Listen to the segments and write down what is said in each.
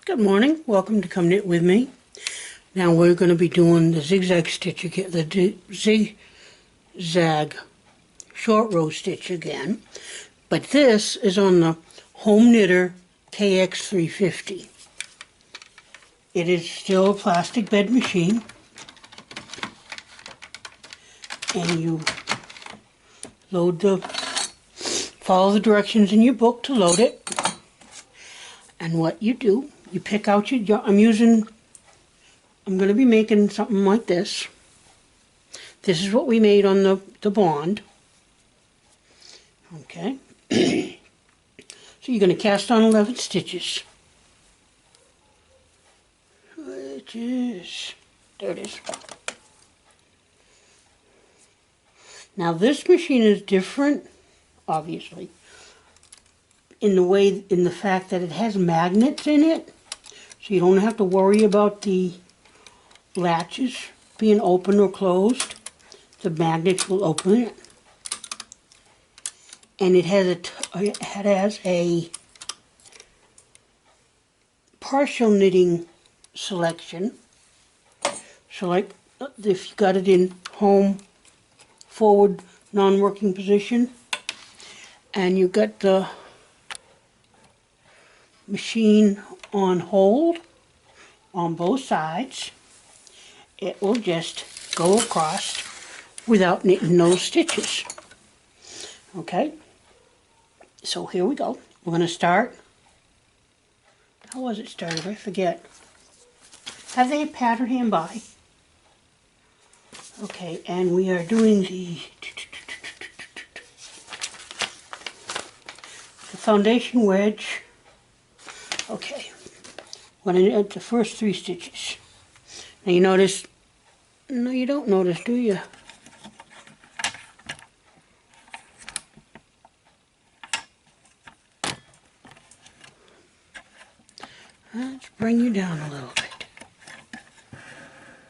Good morning. Welcome to Come Knit With Me. Now we're going to be doing the zigzag stitch again, the zigzag short row stitch again. But this is on the Home Knitter KX350. It is still a plastic bed machine. And you follow the directions in your book to load it. And what you do, you pick out your, I'm going to be making something like this. This is what we made on the bond. Okay. So you're going to cast on 11 stitches. There it is. Now this machine is different, obviously, in the fact that it has magnets in it, so you don't have to worry about the latches being open or closed. The magnets will open it, and it has a partial knitting selection. So, like if you got it in home forward non-working position, and you got the machine on hold on both sides, it will just go across without knitting those stitches. Okay, so here we go. We're going to start. How was it started? I forget. Have they a pattern hand by? Okay, and we are doing the foundation wedge. Okay, when I knit the first 3 stitches. Now you notice, no you don't notice, do you? Let's bring you down a little bit.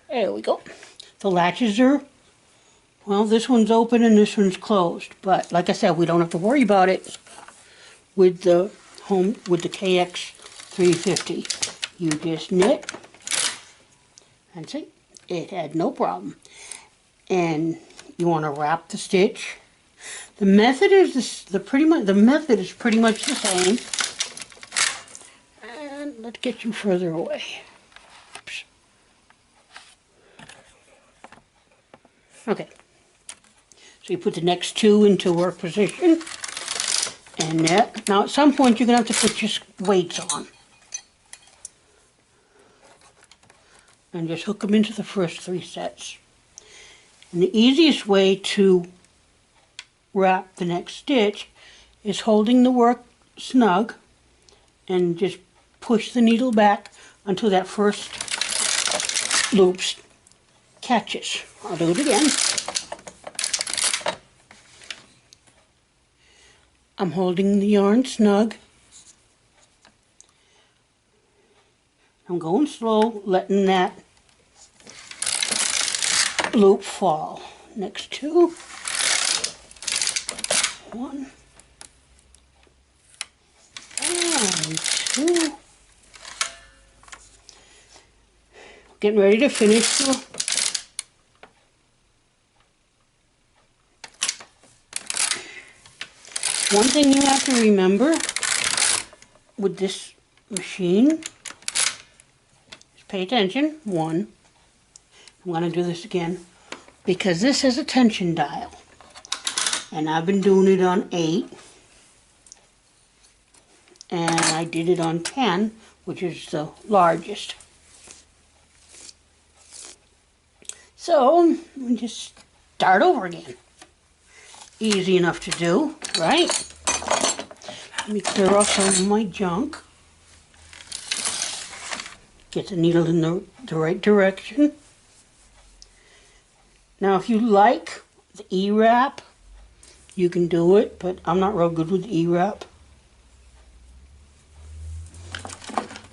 There we go. The latches are, well, this one's open and this one's closed, but like I said, we don't have to worry about it with the KX350. You just knit, and see, it had no problem. And you want to wrap the stitch. The method is pretty much the same. And let's get you further away. Oops. Okay. So you put the next 2 into work position. And knit. Now at some point you're going to have to put your weights on. And just hook them into the first 3 sets. And the easiest way to wrap the next stitch is holding the work snug and just push the needle back until that first loop catches. I'll do it again. I'm holding the yarn snug. I'm going slow, letting that loop fall. Next 2. 1 and 2. Getting ready to finish the one thing you have to remember with this machine is pay attention. 1. I'm going to do this again because this has a tension dial. And I've been doing it on 8. And I did it on 10, which is the largest. So, we just start over again. Easy enough to do, right? Let me clear off some of my junk. Get the needle in the right direction. Now if you like the E-wrap, you can do it, but I'm not real good with E-wrap.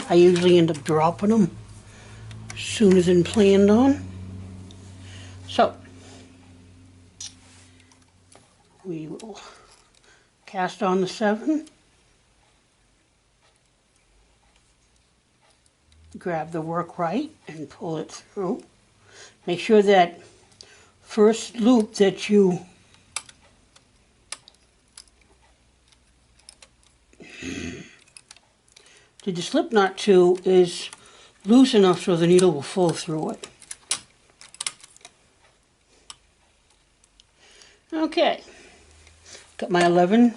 I usually end up dropping them sooner than planned on. So, we will cast on the 7. grab the work right and pull it through. Make sure that first loop that you did the slip knot to is loose enough so the needle will flow through it. Okay, got my 11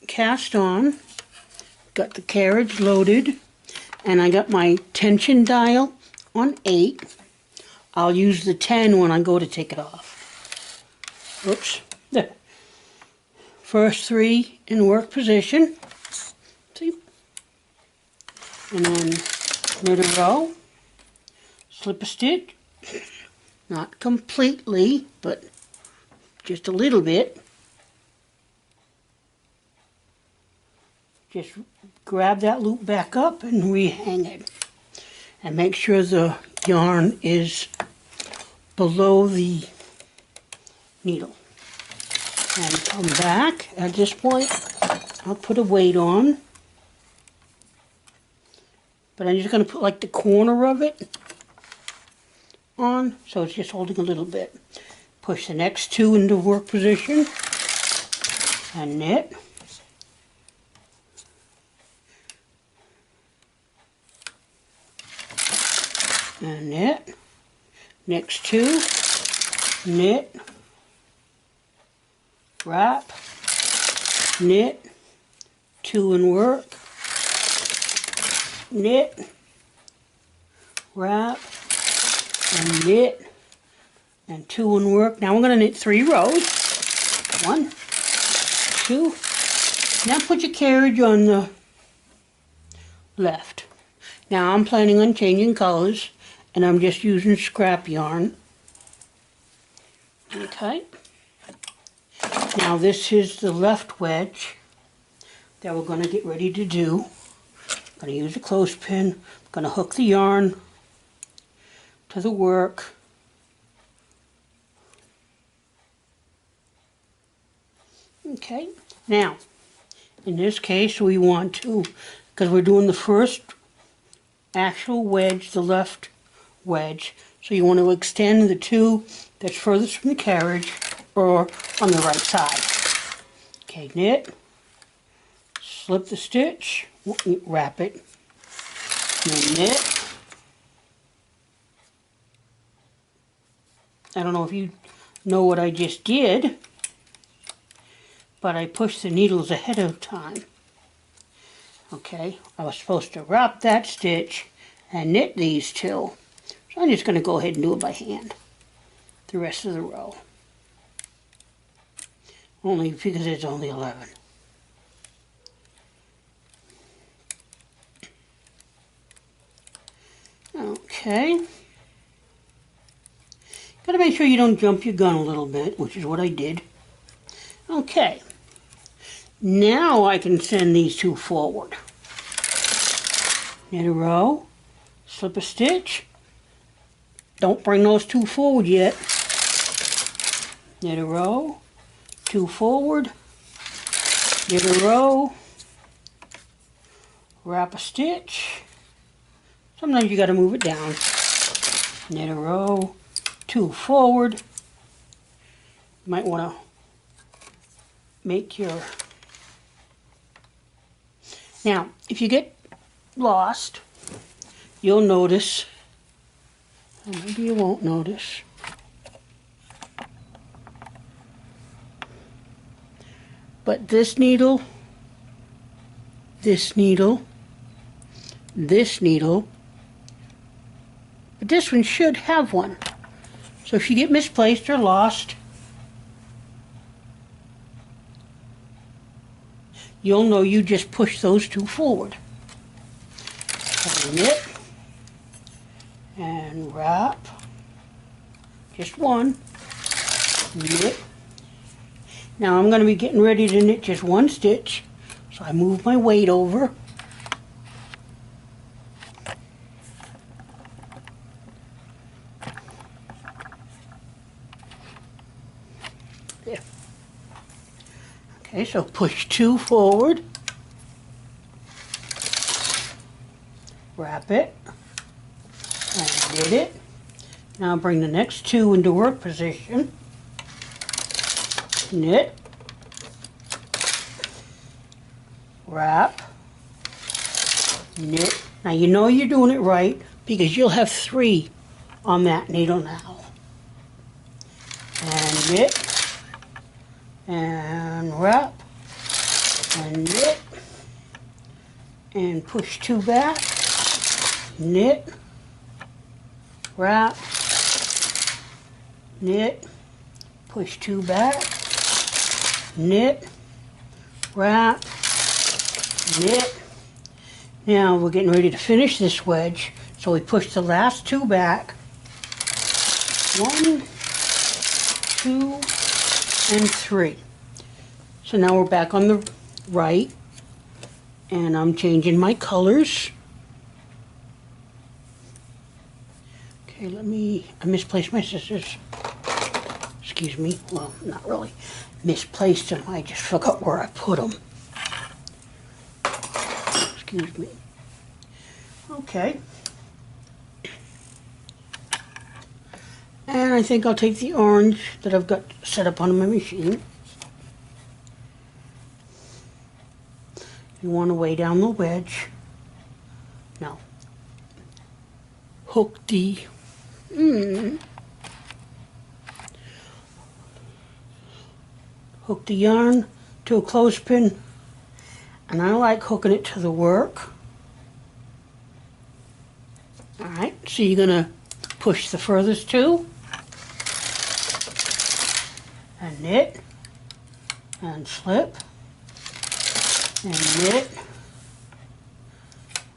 cast on, got the carriage loaded, and I got my tension dial on 8. I'll use the 10 when I go to take it off. Oops. First 3 in work position. See? And then knit a row, slip a stitch, not completely, but just a little bit. Just grab that loop back up and rehang it. And make sure the yarn is below the needle. And come back. At this point, I'll put a weight on. But I'm just going to put like the corner of it on, so it's just holding a little bit. Push the next 2 into work position and knit. And knit. Next 2, knit, wrap, knit, 2 in work, knit, wrap, and knit, and 2 in work. Now we're going to knit 3 rows. 1, 2. Now put your carriage on the left. Now I'm planning on changing colors, and I'm just using scrap yarn. Okay. Now this is the left wedge that we're going to get ready to do. I'm going to use a clothespin. I'm going to hook the yarn to the work. Okay. Now, in this case we want to, because we're doing the first actual wedge, the left wedge, so you want to extend the 2 that's furthest from the carriage or on the right side. Okay, knit, slip the stitch, wrap it, then knit. I don't know if you know what I just did, but I pushed the needles ahead of time. Okay, I was supposed to wrap that stitch and knit these 2. So I'm just going to go ahead and do it by hand the rest of the row. Only because it's only 11. Okay. Got to make sure you don't jump your gun a little bit, which is what I did. Okay. Now I can send these 2 forward. Knit a row, slip a stitch. Don't bring those 2 forward yet. Knit a row, 2 forward, knit a row, wrap a stitch. Sometimes you got to move it down. Knit a row, 2 forward. You might want to make your... Now, if you get lost, you'll notice, or maybe you won't notice, but this needle, this needle, this needle, but this one should have one. So if you get misplaced or lost, you'll know you just push those 2 forward. So knit and wrap, just 1, knit. Now I'm going to be getting ready to knit just 1 stitch, so I move my weight over. There. Okay, so push 2 forward. wrap it, and knit it. Now bring the next two into work position, knit, wrap, knit. Now you know you're doing it right because you'll have 3 on that needle now. And knit, and wrap, and knit, and push 2 back, knit, wrap, knit, push 2 back, knit, wrap, knit. Now we're getting ready to finish this wedge, so we push the last 2 back. 1, 2, and 3. So now we're back on the right, and I'm changing my colors. Okay, I misplaced my scissors. Excuse me. Well, not really misplaced them. I just forgot where I put them. Excuse me. Okay. And I think I'll take the orange that I've got set up on my machine. You want to weigh down the wedge. Now, hook the hook the yarn to a clothespin, and I like hooking it to the work. Alright, so you're going to push the furthest 2, and knit, and slip, and knit,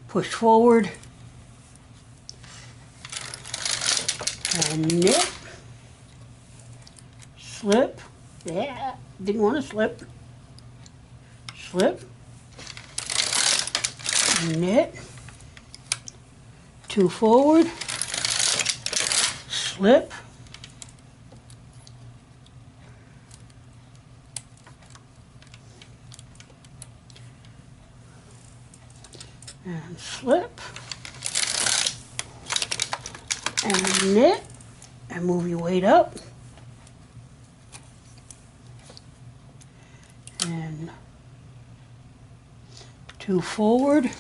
push forward, and knit, slip, yeah, didn't want to slip, slip, knit, 2 forward, slip, and slip, and knit, and move your weight up, and 2 forward,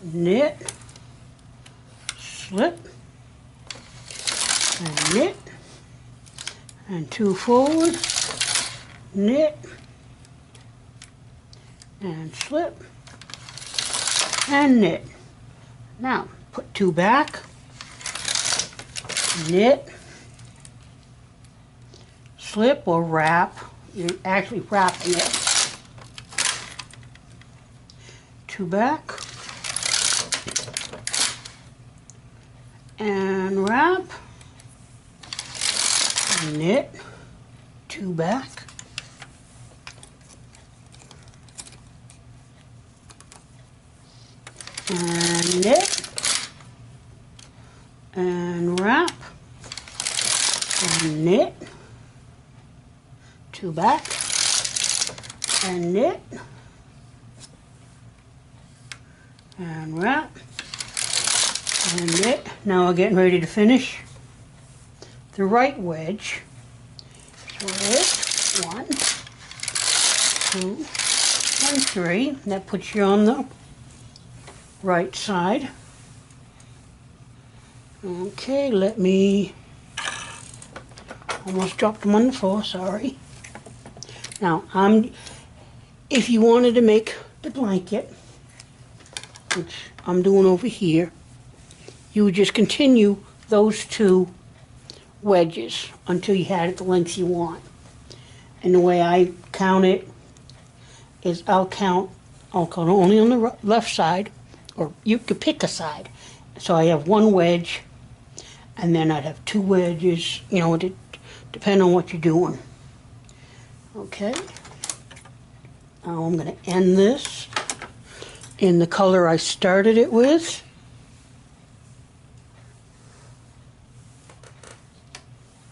knit, slip, and knit, and 2 forward, knit, and slip, and knit. Now put 2 back, knit, slip or wrap. You're actually wrapping it. 2 back, and wrap, knit, 2 back, and knit, and wrap, and knit, 2 back, and knit, and wrap, and knit. Now we're getting ready to finish the right wedge. So it's 1, 2, and 3. That puts you on the right side. Okay, let me, almost dropped them on the floor, sorry. Now, if you wanted to make the blanket, which I'm doing over here, you would just continue those 2 wedges until you had it the length you want. And the way I count it is I'll count only on the left side, or you could pick a side. So I have 1 wedge, and then I'd have 2 wedges, you know, depending on what you're doing. Okay. Now I'm going to end this in the color I started it with.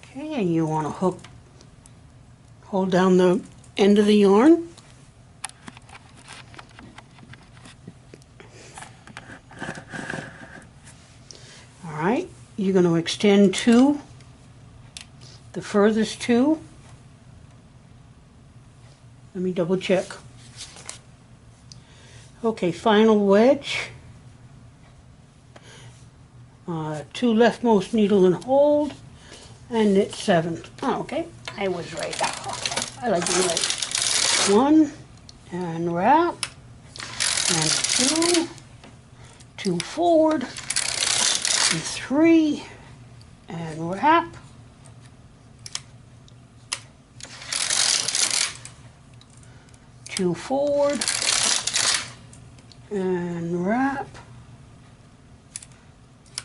Okay, and you want to hold down the end of the yarn. you're going to extend 2, the furthest 2. Let me double check. Okay, final wedge. 2 leftmost needle and hold, and knit 7. Oh, okay, I was right. I like being right. 1 and wrap, and 2, 2 forward, and 3 and wrap, 2 forward and wrap.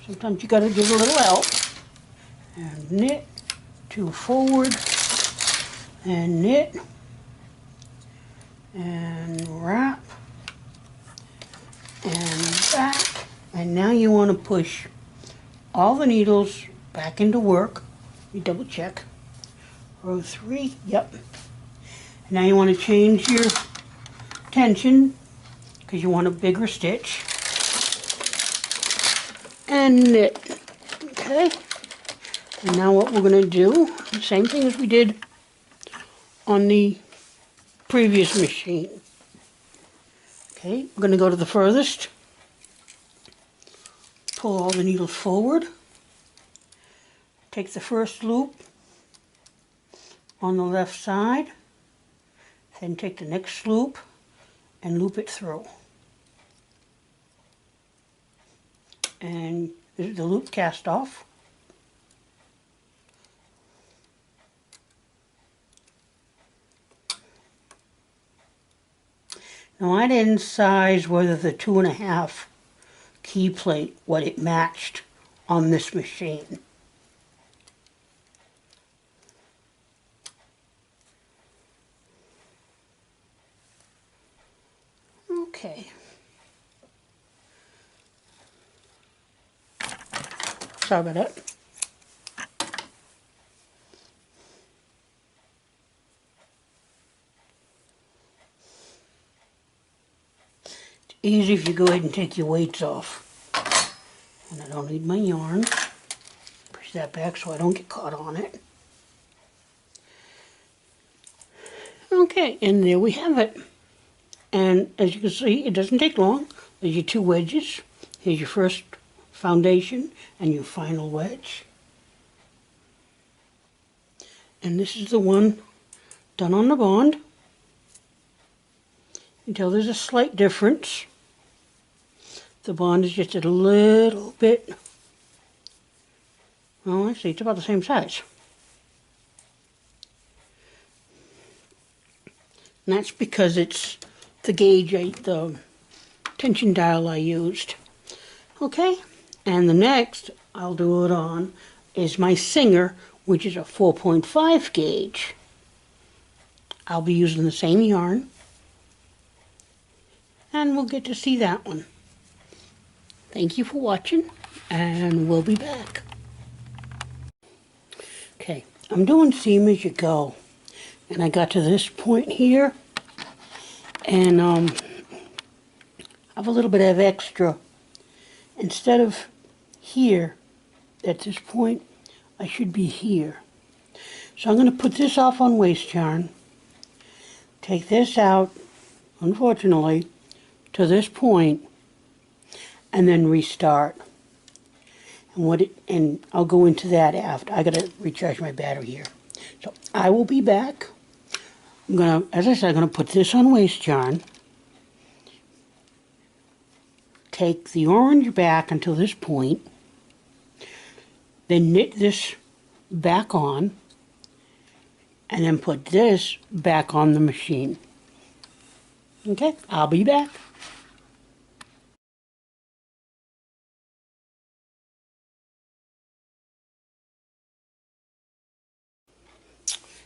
Sometimes you got to give a little help. And knit, 2 forward, and knit, and wrap, and back. And now you want to push all the needles back into work. You double check. Row 3, yep. Now you want to change your tension because you want a bigger stitch. And knit, okay? And now what we're going to do, the same thing as we did on the previous machine. Okay, we're going to go to the furthest, pull all the needles forward, take the first loop on the left side, then take the next loop and loop it through. And the loop cast off. Now I didn't size whether the 2.5 key plate, what it matched on this machine. Okay. Sorry about that. It's easy if you go ahead and take your weights off. And I don't need my yarn. Push that back so I don't get caught on it. Okay, and there we have it. And as you can see, it doesn't take long. There's your 2 wedges. Here's your first foundation and your final wedge. And this is the one done on the bond. You can tell there's a slight difference. The bond is just a little bit, well, I see, it's about the same size. And that's because it's the gauge, the tension dial I used. Okay, and the next I'll do it on is my Singer, which is a 4.5 gauge. I'll be using the same yarn, and we'll get to see that one. Thank you for watching, and we'll be back. Okay, I'm doing seam as you go, and I got to this point here, and I have a little bit of extra. Instead of here, at this point, I should be here. So I'm going to put this off on waste yarn, take this out, unfortunately, to this point, and then restart. And I'll go into that after. I got to recharge my battery here. So I will be back. I'm going to, as I said, I'm going to put this on waste yarn. Take the orange back until this point, then knit this back on, and then put this back on the machine. Okay, I'll be back.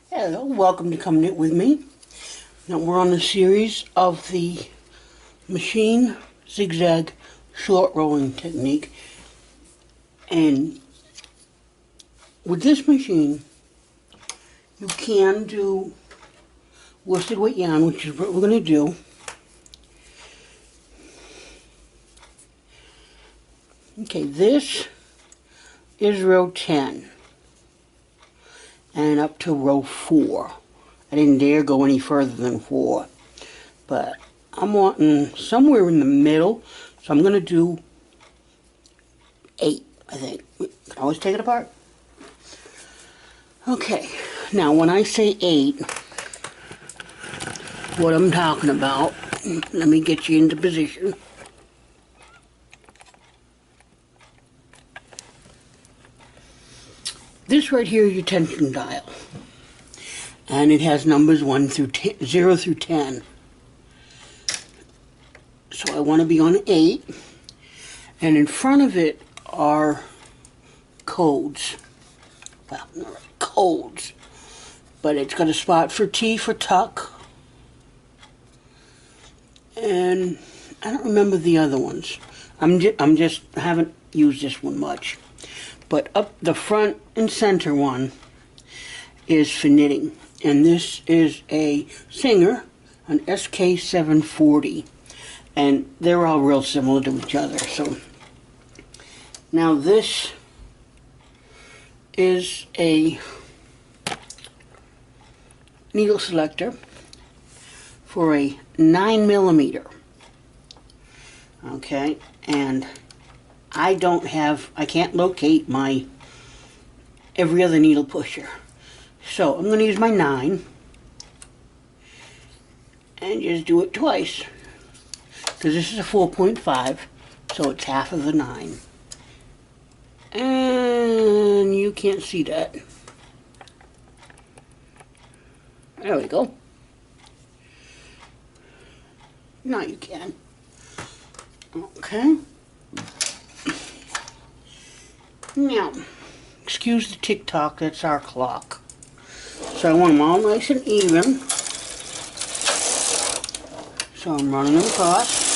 Hello, welcome to Come Knit With Me. Now we're on the series of the machine zigzag short rolling technique, and with this machine you can do worsted weight yarn, which is what we're going to do. Okay, this is row 10 and up to row 4. I didn't dare go any further than 4, but I'm wanting somewhere in the middle, so I'm going to do 8, I think. You can always take it apart. Okay, now when I say 8, what I'm talking about, let me get you into position. This right here is your tension dial, and it has numbers 1 through 10, 0 through 10. So I want to be on 8, and in front of it are codes. Well, not really codes, but it's got a spot for T for tuck, and I don't remember the other ones. I haven't used this one much. But up the front and center one is for knitting. And this is a Singer, an SK740. And they're all real similar to each other. So now this is a needle selector for a 9mm. Okay, and I can't locate my every other needle pusher. So I'm going to use my 9 and just do it twice. Because this is a 4.5, so it's half of the 9. And you can't see that. There we go. Now you can. Okay. Now, excuse the tick-tock, that's our clock. So I want them all nice and even. So I'm running them across.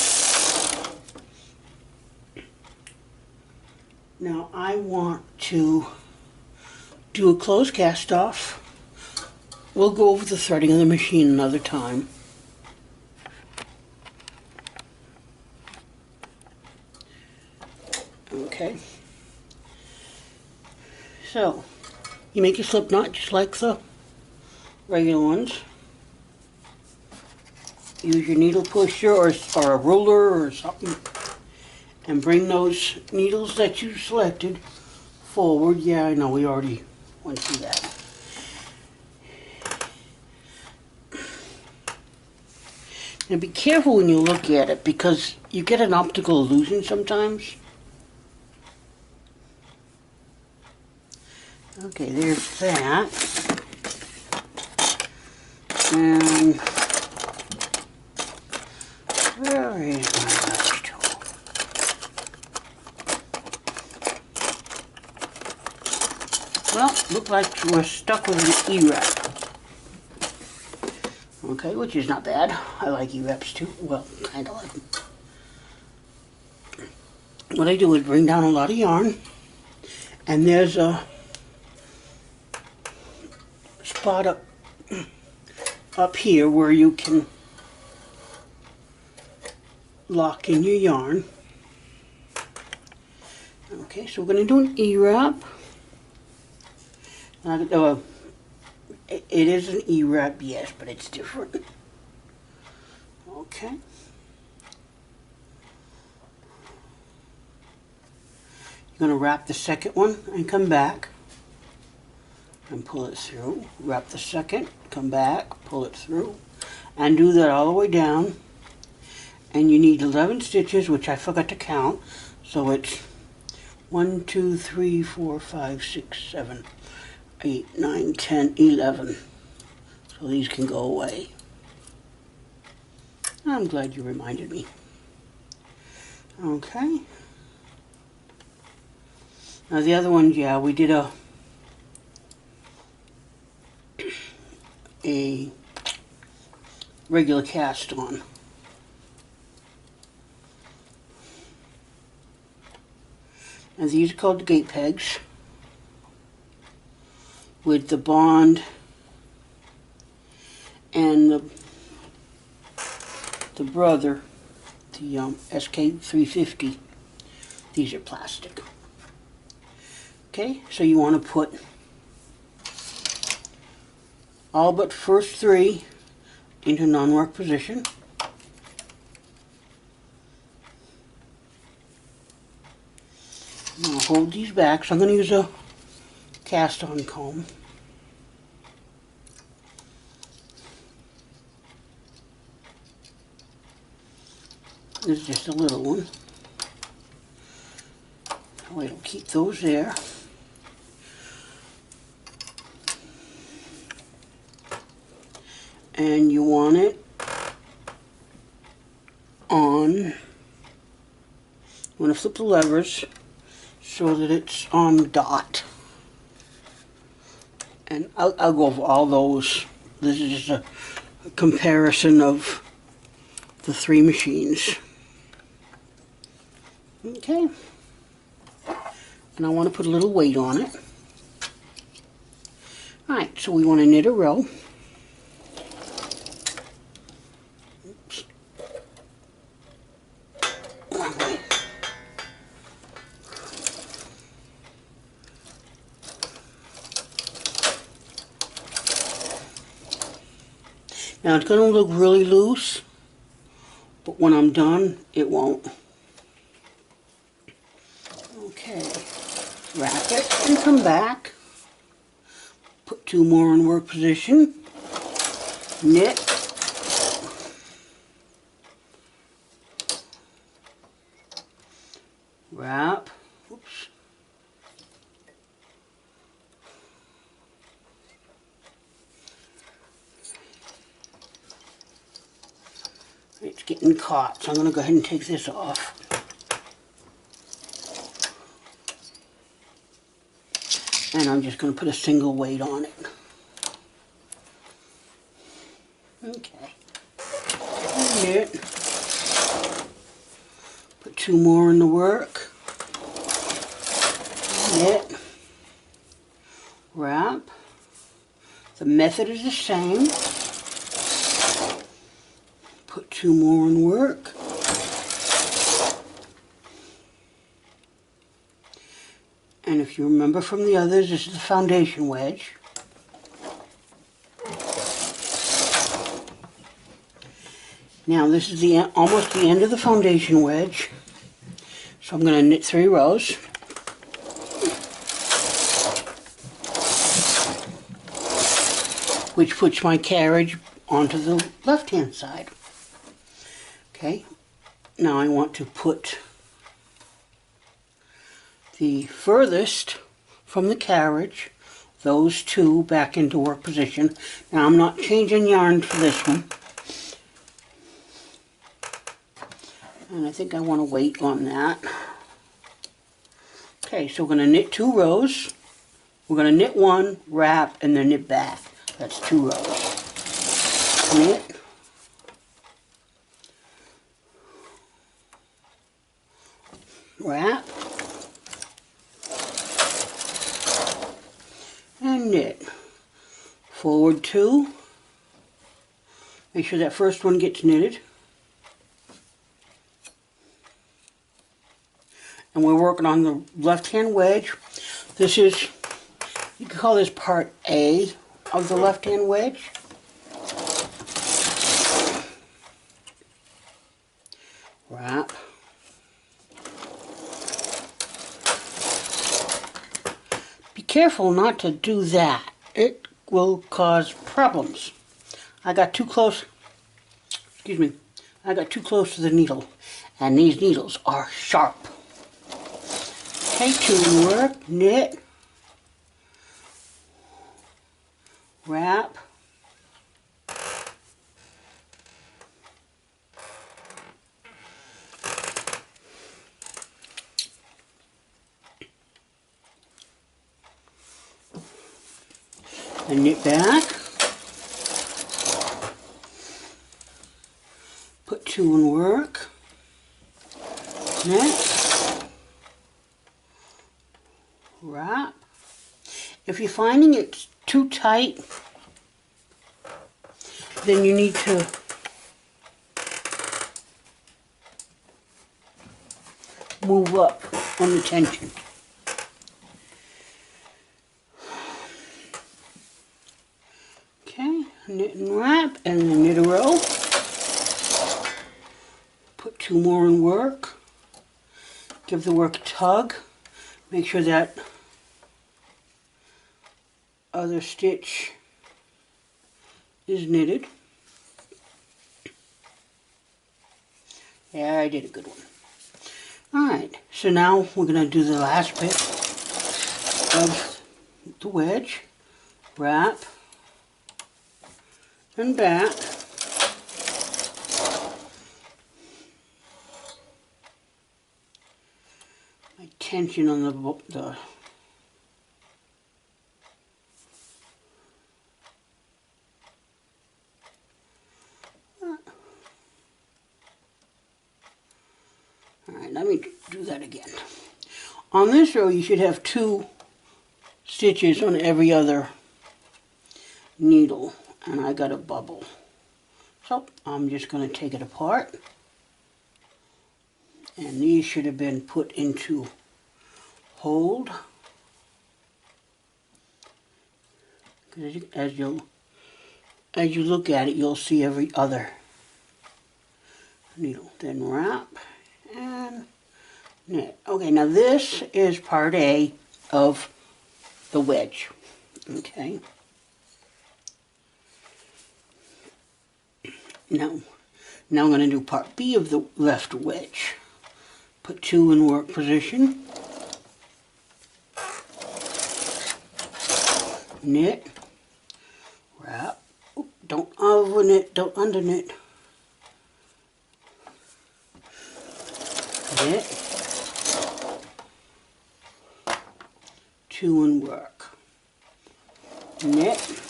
Now I want to do a closed cast off. We'll go over the threading of the machine another time. Okay. So, you make your slip knot just like the regular ones. Use your needle pusher or a ruler or something and bring those needles that you selected forward. Yeah, I know, we already went through that. Now be careful when you look at it because you get an optical illusion sometimes. Okay, there's that. And where is my touch tool? Well, look like we're stuck with an E-wrap. Okay, which is not bad. I like E-wraps too. Well, kind of like them. What I do is bring down a lot of yarn, and there's a spot up here where you can lock in your yarn. Okay, so we're going to do an E-wrap. It is an E-wrap, yes, but it's different. Okay. You're going to wrap the second one and come back and pull it through. Wrap the second, come back, pull it through, and do that all the way down. And you need 11 stitches, which I forgot to count. So it's 1, 2, 3, 4, 5, 6, 7, 8, 9, 10, 11. So these can go away. I'm glad you reminded me. Okay. Now the other ones, yeah, we did a regular cast on. And these are called the gate pegs with the bond and the brother, the SK350. These are plastic. Okay, so you want to put all but first 3 into non-work position. I'll hold these back, so I'm going to use a cast-on comb. This is just a little one. So it'll keep those there. And you want it on, you want to flip the levers so that it's on dot. And I'll go over all those. This is just a comparison of the 3 machines. Okay. And I want to put a little weight on it. Alright, so we want to knit a row. Oops. Now it's going to look really loose, but when I'm done, it won't. Okay, wrap it and come back. Put 2 more in work position. Knit. Wrap. Oops. It's getting caught, so I'm going to go ahead and take this off. And I'm just going to put a single weight on it. Okay. Knit. Put 2 more in the work. Knit. Wrap. The method is the same. Put 2 more in work. And if you remember from the others, this is the foundation wedge. Now this is almost the end of the foundation wedge. So I'm going to knit 3 rows. Which puts my carriage onto the left-hand side. Okay, now I want to put the furthest from the carriage, those 2 back into work position. Now I'm not changing yarn for this one. And I think I want to wait on that. Okay, so we're going to knit 2 rows. We're going to knit 1, wrap, and then knit back. That's 2 rows. Knit. Wrap. And knit. Forward 2. Make sure that first one gets knitted. And we're working on the left-hand wedge. This is, you can call this part A of the left-hand wedge. Wrap. Be careful not to do that. It will cause problems. I got too close, excuse me, I got too close to the needle, and these needles are sharp. Okay, 2 work, knit, wrap, and knit back, put 2 in work, knit, wrap. If you're finding it's too tight, then you need to move up on the tension. knit and wrap, and then knit a row. Put 2 more in work. Give the work a tug. Make sure that other stitch is knitted. Yeah, I did a good one. Alright, so now we're going to do the last bit of the wedge. Wrap and back. My tension on the Alright, let me do that again. On this row, you should have 2 stitches on every other needle, and I got a bubble. So I'm just going to take it apart, and these should have been put into hold. Because as you look at it, you'll see every other needle. Then wrap and knit. Okay, now this is part A of the wedge. Okay. Now I'm going to do part B of the left wedge. Put 2 in work position. Knit. Wrap. Oop, don't over knit, don't under knit. Knit. 2 in work. Knit.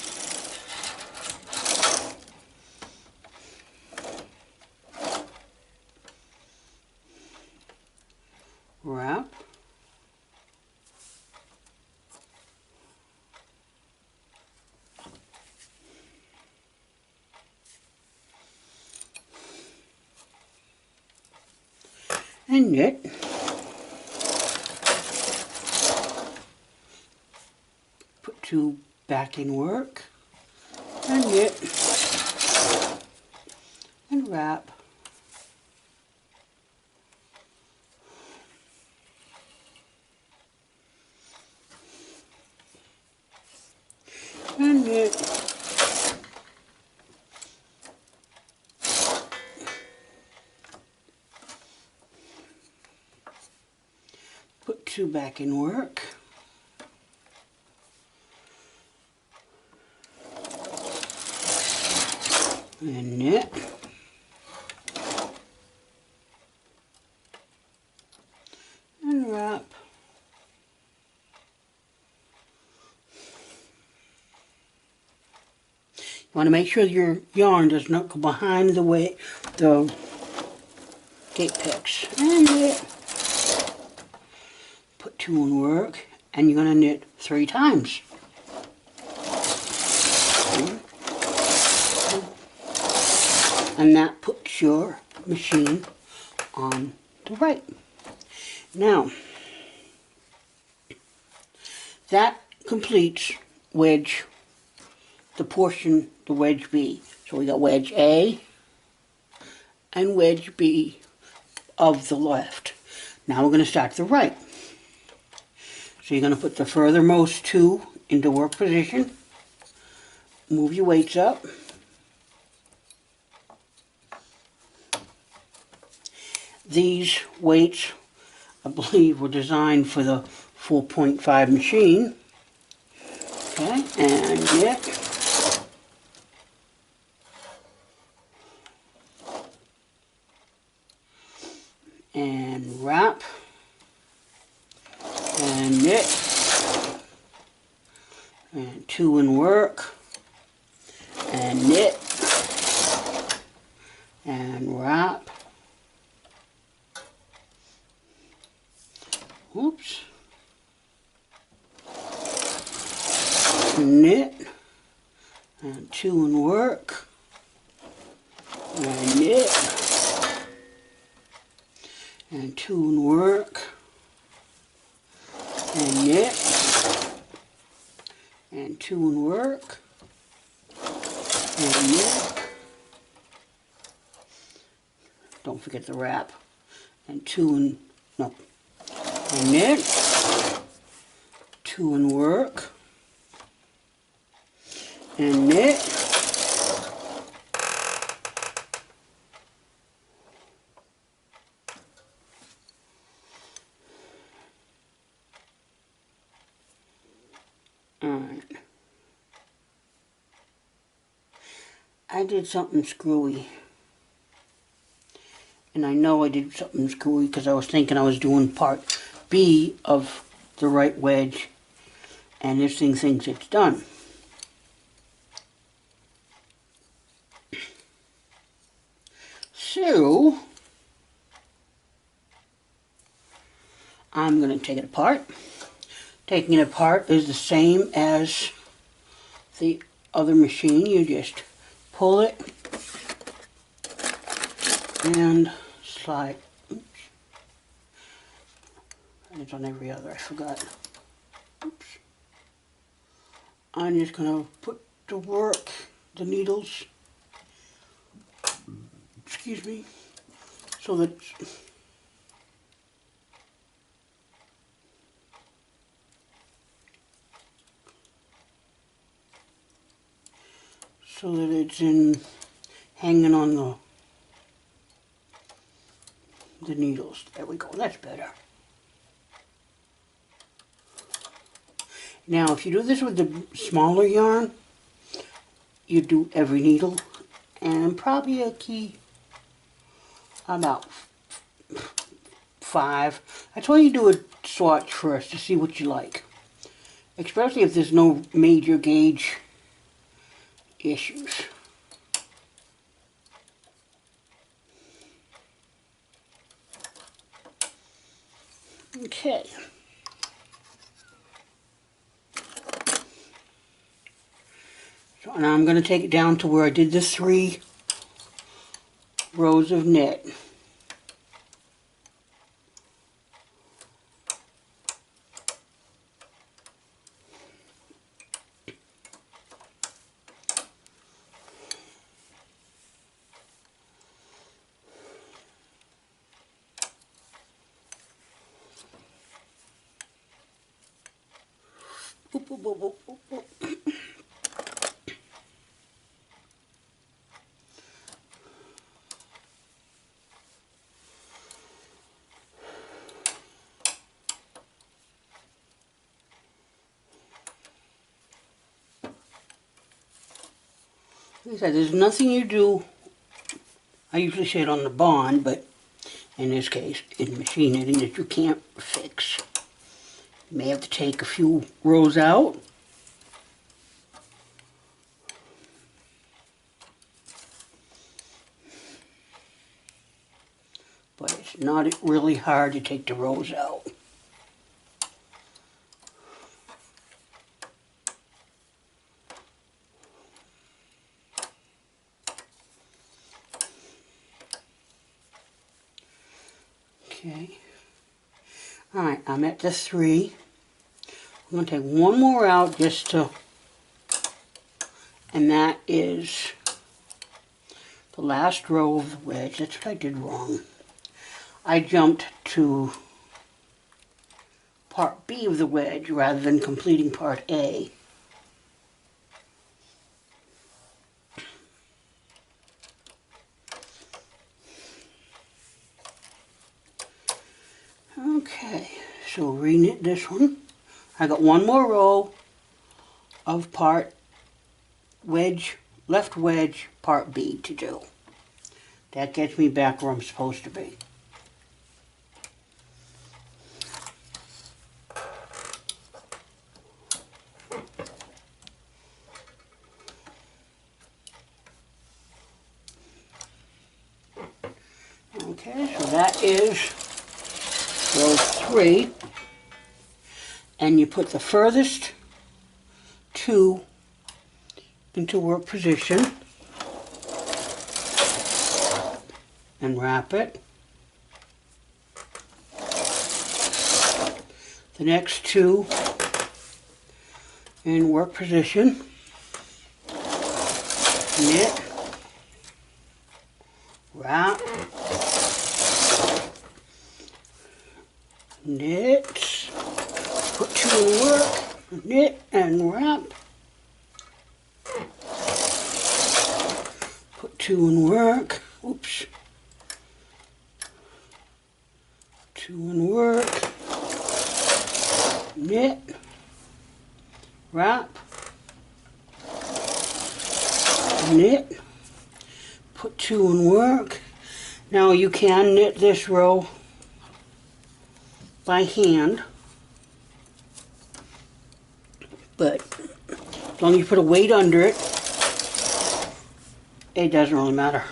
Wrap. And knit. Put 2 back in work, and knit, and wrap. And knit. Put 2 back in work. And knit. And wrap. You want to make sure your yarn does not go behind the gate picks. And knit. Put 2 in work, and you're going to knit 3 times. And that puts your machine on the right. Now, that completes wedge, the wedge B. So we got wedge A and wedge B of the left. Now we're going to start the right. So you're going to put the furthermost 2 into work position. Move your weights up. These weights, I believe, were designed for the 4.5 machine. Okay, and knit. And wrap. And knit. And 2 in work. And knit. And wrap. Oops. Knit. And 2 in work. And knit. And 2 in work. And knit. And 2 in work. and knit. Don't forget the wrap. And and knit, 2 and work, and knit, alright. I did something screwy. And I know I did something screwy because I was thinking I was doing part B of the right wedge, and this thing thinks it's done. So, I'm going to take it apart. Taking it apart is the same as the other machine. You just pull it and slide. Oops. It's on every other, I forgot. Oops. I'm just going to put the needles, excuse me, so that it's in hanging on the needles. There we go, that's better. Now if you do this with the smaller yarn, you do every needle and probably a key about 5. That's why you do a swatch first to see what you like, especially if there's no major gauge issues. Okay. So now I'm going to take it down to where I did the 3 rows of knit. Boop, boop, boop, boop, boop, boop. Like I said, there's nothing you do, I usually say it on the bond, but in this case, in machine knitting, that you can't fix. You may have to take a few rows out. But it's not really hard to take the rows out. Okay. Alright, I'm at the 3. I'm going to take one more out just to, and that is the last row of the wedge. That's what I did wrong. I jumped to part B of the wedge rather than completing part A. Okay, so re-knit this one. I got one more row of part wedge, left wedge, part B to do. That gets me back where I'm supposed to be. Okay, so that is row 3, and you put the furthest 2 into work position and wrap it. The next 2 in work position. knit, wrap, knit, put 2 in work, knit and wrap, put 2 in work, oops, 2 in work, knit, wrap, knit, put 2 in work. Now you can knit this row by hand, but as long as you put a weight under it, it doesn't really matter.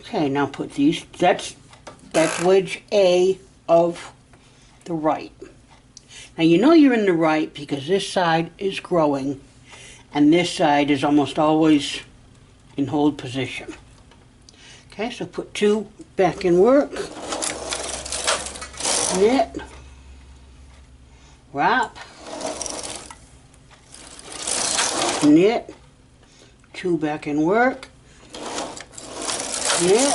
Okay, now put these, that's wedge A of the right. Now you know you're in the right because this side is growing and this side is almost always in hold position. Okay, so put 2 back in work, knit, wrap, knit, 2 back in work, knit,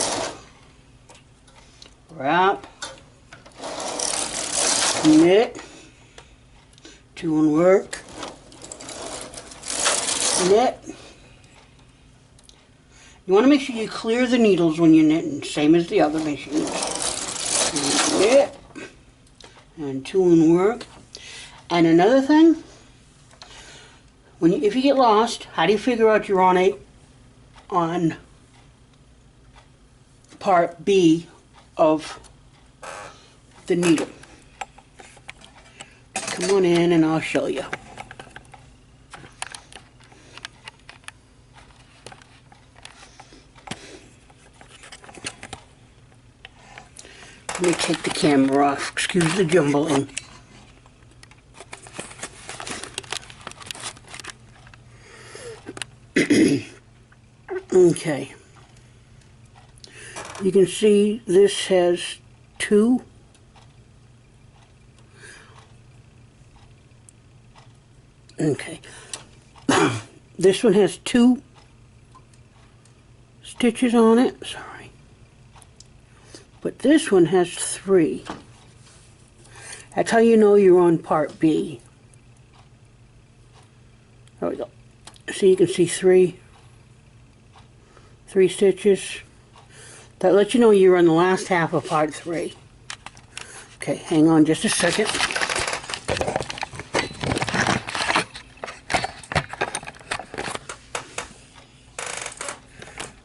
wrap, knit, 2 in work, knit. You want to make sure you clear the needles when you're knitting, same as the other machines. Knit, and 2 in work. And another thing, if you get lost, how do you figure out you're on part B of the needle? Come on in and I'll show you. Let me take the camera off. Excuse the jumbling. Okay. You can see this has 2. Okay. This one has 2 stitches on it. Sorry. But this one has 3. That's how you know you're on part B. There we go. So you can see 3 stitches. That lets you know you're on the last half of part 3. Okay, hang on just a second.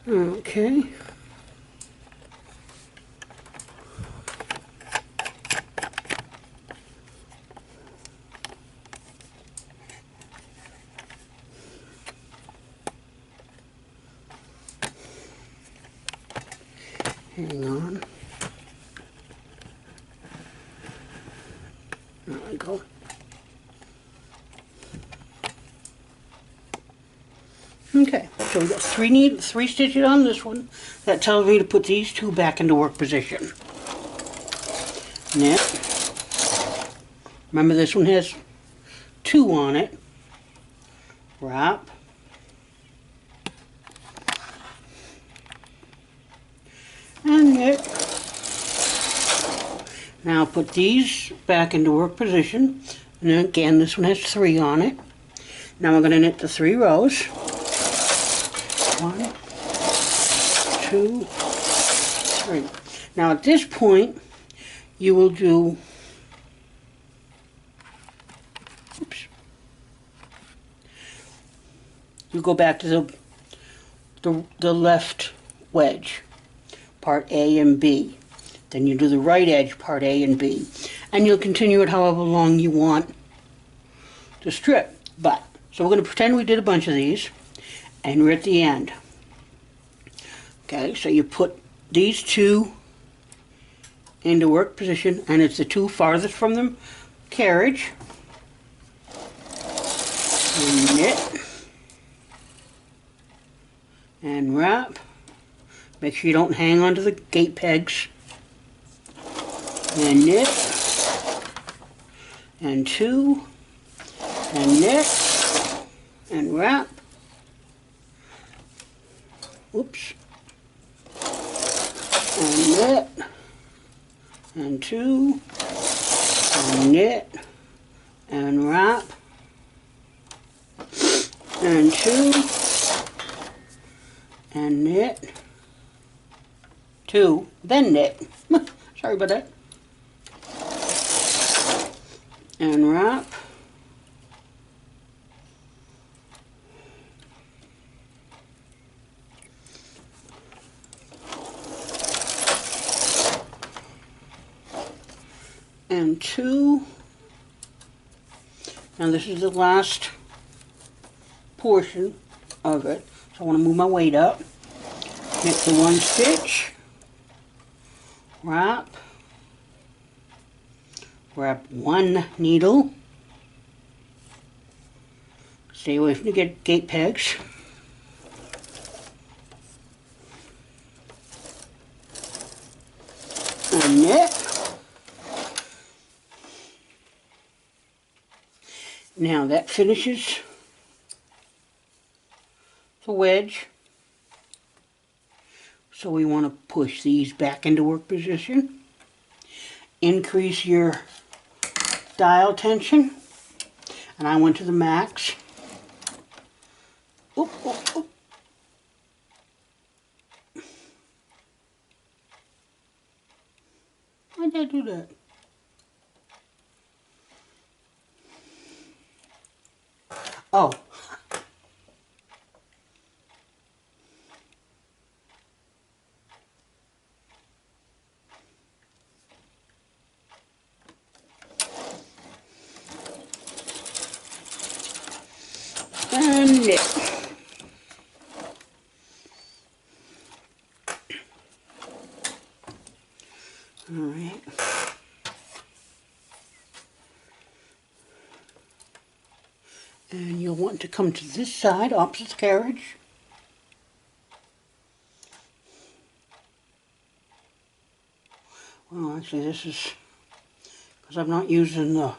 Okay. Hang on. There we go. Okay, so we've got 3 stitches on this one. That tells me to put these 2 back into work position. Knit. Remember this one has 2 on it. Wrap. And knit. Now put these back into work position. And then again, this one has 3 on it. Now we're going to knit the 3 rows. 1, 2, 3. Now at this point, you will do, oops, you go back to the left wedge, part A and B. Then you do the right edge, part A and B. And you'll continue it however long you want to strip. So we're going to pretend we did a bunch of these, and we're at the end. Okay, so you put these 2 into work position, and it's the 2 farthest from the carriage. And knit. And wrap. Make sure you don't hang onto the gate pegs. And knit. And 2. and knit and wrap. Oops. And knit and 2 and knit and wrap and 2 and knit 2, then knit. Sorry about that. And wrap and 2. Now this is the last portion of it, so I want to move my weight up. Knit the 1 stitch, wrap 1 needle, stay away from the gate pegs, and knit. Now that finishes the wedge. So we want to push these back into work position. Increase your dial tension. And I went to the max. Oop, oop, oop. Why did I do that? Oh. And knit. All right. And you'll want to come to this side, opposite the carriage. Well, actually this is, because I'm not using the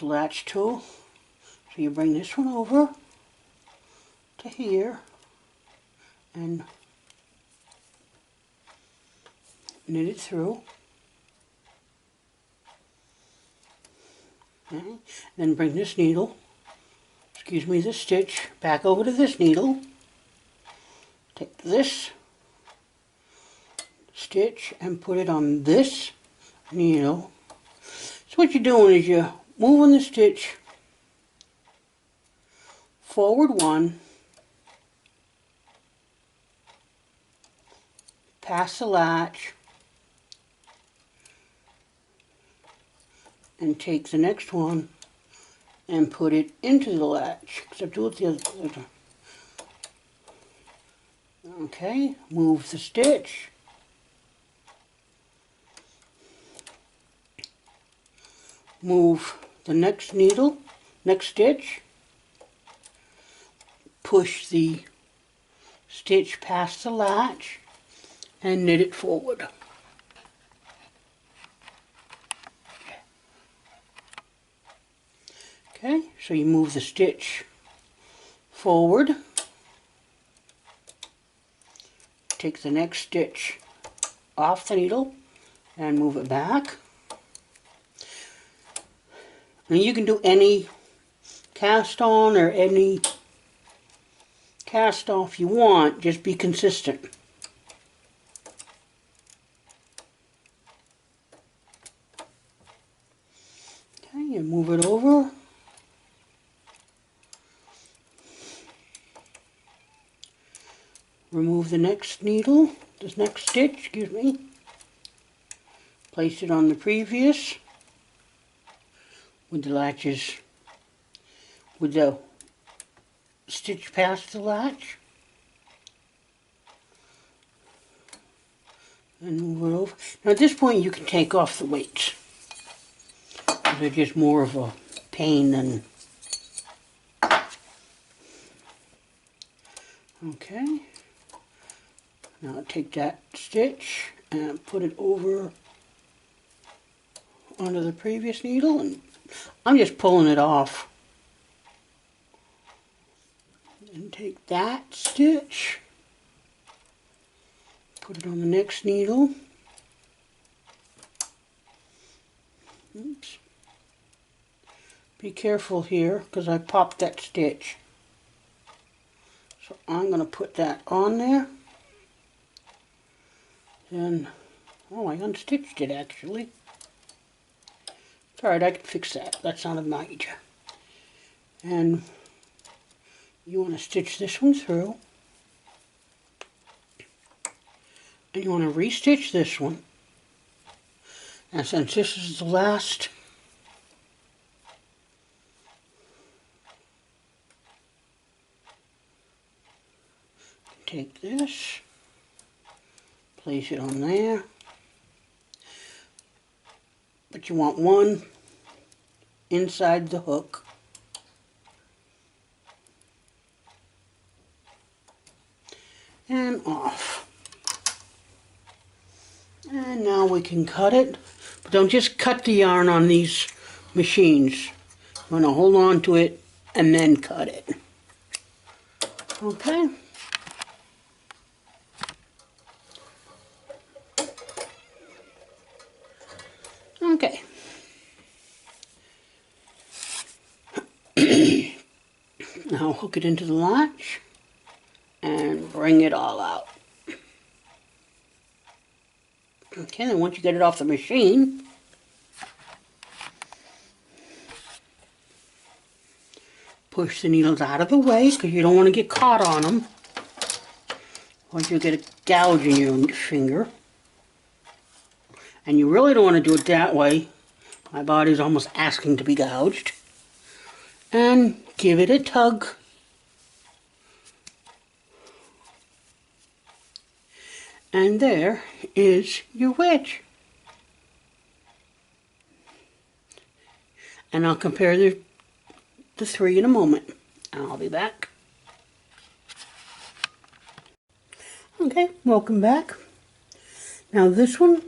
latch tool. So you bring this one over to here and knit it through. Okay. Then bring this needle, this stitch, back over to this needle. Take this stitch and put it on this needle. So what you're doing is you're moving the stitch forward 1, past the latch, and take the next one and put it into the latch, except do it the other. Okay, move the stitch, move the next needle, next stitch, push the stitch past the latch and knit it forward. Okay, so you move the stitch forward, take the next stitch off the needle and move it back. And you can do any cast on or any cast off you want, just be consistent. Okay, you move it over. Remove the next needle, this next stitch, excuse me. Place it on the previous with the latches, with the stitch past the latch. And move it over. Now at this point you can take off the weights. They're just more of a pain than... Okay. Now take that stitch and put it over onto the previous needle and I'm just pulling it off. And take that stitch, put it on the next needle. Oops. Be careful here because I popped that stitch. So I'm going to put that on there. Then, oh, I unstitched it actually. It's alright, I can fix that. That's not a major. And you want to stitch this one through. And you want to re-stitch this one. And since this is the last, take this, place it on there, but you want one inside the hook. And off. And now we can cut it. But don't just cut the yarn on these machines. You want to hold on to it and then cut it. Okay. Okay. Now hook it into the latch and bring it all out. Okay, then once you get it off the machine, push the needles out of the way because you don't want to get caught on them, or you'll get a gouge in your finger. And you really don't want to do it that way. My body's almost asking to be gouged. And give it a tug. And there is your wedge. And I'll compare the three in a moment. And I'll be back. Okay, welcome back. Now this one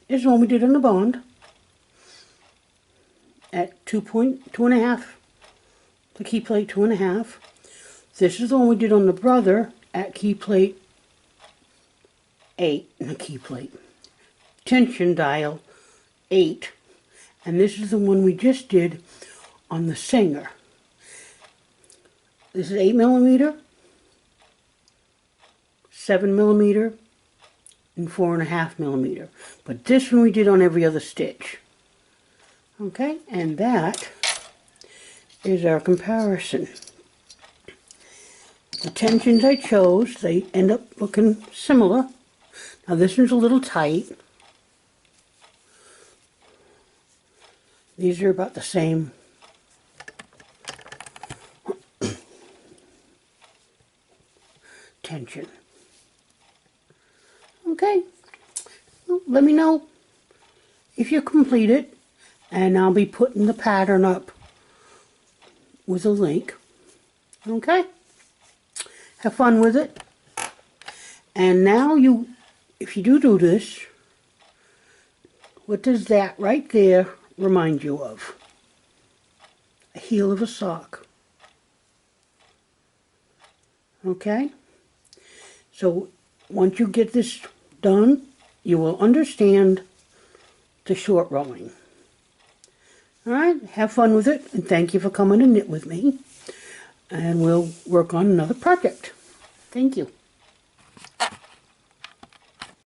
is the one we did on the bond at 2.5, the key plate 2.5. This is the one we did on the brother at key plate 8 in the key plate. Tension dial 8. And this is the one we just did on the Singer. This is 8mm, 7mm, and 4.5mm. But this one we did on every other stitch. Okay, and that is our comparison. The tensions I chose, they end up looking similar. Now this one's a little tight. These are about the same. Tension. Okay, well, let me know if you complete it, and I'll be putting the pattern up with a link. Okay, have fun with it. And now if you do this, what does that right there remind you of? A heel of a sock. Okay, so once you get this done, you will understand the short rowing. Alright, have fun with it, and thank you for coming to knit with me. And we'll work on another project. Thank you.